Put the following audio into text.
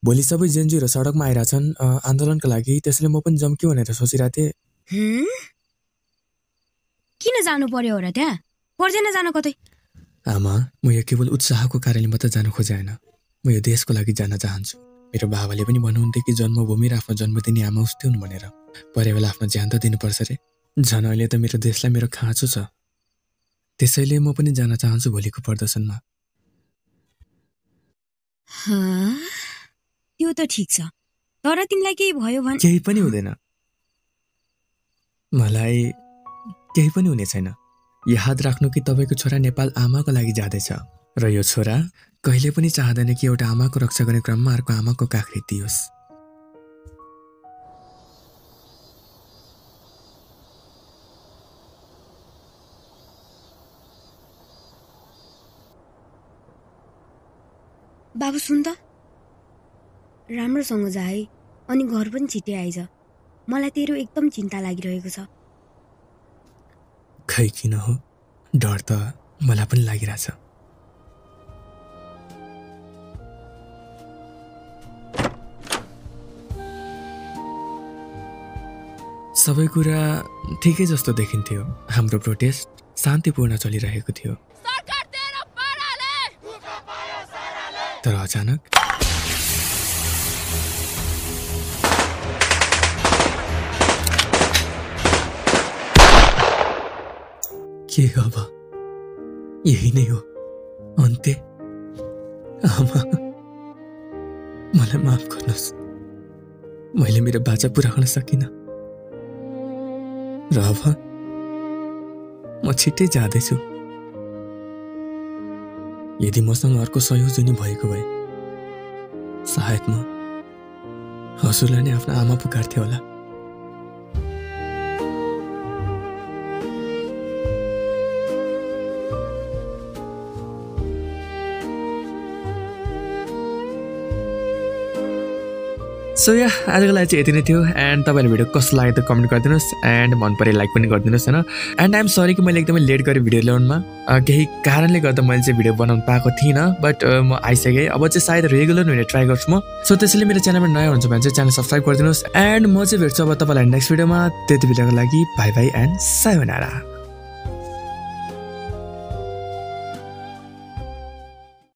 भोलि सबै जेनजीहरू सडकमा आइरहेछन् आन्दोलनका लागि, त्यसैले म पनि जाऊँ कि भनेर सोचिरहेको थिएँ। किन जानु पर्यो र त्यहाँ? पर्दैन जान कतै। आमा, म यो केवल उत्साहको कारणले मात्र जान खोजेन। म यो देशको लागि जान चाहन्छु। मेरो बाबाले पनि भन्नुहुन्थ्यो कि जन्मभूमि र आफ्नो जन्म दिने आमा उस्तै हुन् भनेर। परे बेला आफ्नो ज्यान त दिनुपर्छ रे। झन् अहिले त मेरो देशलाई मेरो खाँचो छ। त्यसैले म पनि जान चाहन्छु भोलिको प्रदर्शनमा। त्यो त ठिक छ, तर तिमीलाई केही भयो भने? केही पनि हुँदैन, मलाई केही पनि हुने छैन। याद राख्नु कि तपाईको छोरा नेपाल आमाको लागि जाँदैछ र यो छोरा कहिले पनि चाहदैन कि एउटा आमाको रक्षा गर्ने क्रममा अर्को आमाको काख रित्तियोस्। बाबु सुन त, राम्रोसँग जा है, अनि घर पनि छिट्टै आइज। मलाई तेरो एकदम चिन्ता लागिरहेको छ। खै किन हो, डर त मलाई पनि लागिरहेछ। सबै कुरा ठिकै जस्तो देखिन्थ्यो। हाम्रो प्रोटेस्ट शान्तिपूर्ण चलिरहेको थियो। तर अचानक के अब यही नै हो अन्त्य? आमा, मलाई माफ गर्नुहोस्। मैले मेरो बाचा पुरा गर्न सकिनँ र अब म छिट्टै जाँदैछु। यदि मसँग अर्को संयोजनी भएको भए सायद म हजुरलाई नै आफ्नो आमा पुकार्थे होला। सो या आजको लागि चाहिँ यति नै थियो। एन्ड तपाईँले भिडियो कस्तो लाग्यो त कमेन्ट गरिदिनुहोस् एन्ड मन परे लाइक पनि गरिदिनुहोस् होइन। एन्ड आइएम सरी कि मैले एकदमै लेट गरेँ भिडियो ल्याउनुमा। केही कारणले गर्दा मैले चाहिँ भिडियो बनाउनु पाएको थिइनँ, बट म आइसकेँ। अब चाहिँ सायद रेगुलर हुने ट्राई गर्छु म। सो त्यसैले मेरो च्यानलमा नयाँ हुन्छ भने चाहिँ च्यानल सब्सक्राइब गरिदिनुहोस्। एन्ड म चाहिँ भेट्छु अब तपाईँलाई नेक्स्ट भिडियोमा। त्यति बेलाको लागि बाई बाई एन्ड सायोनारा।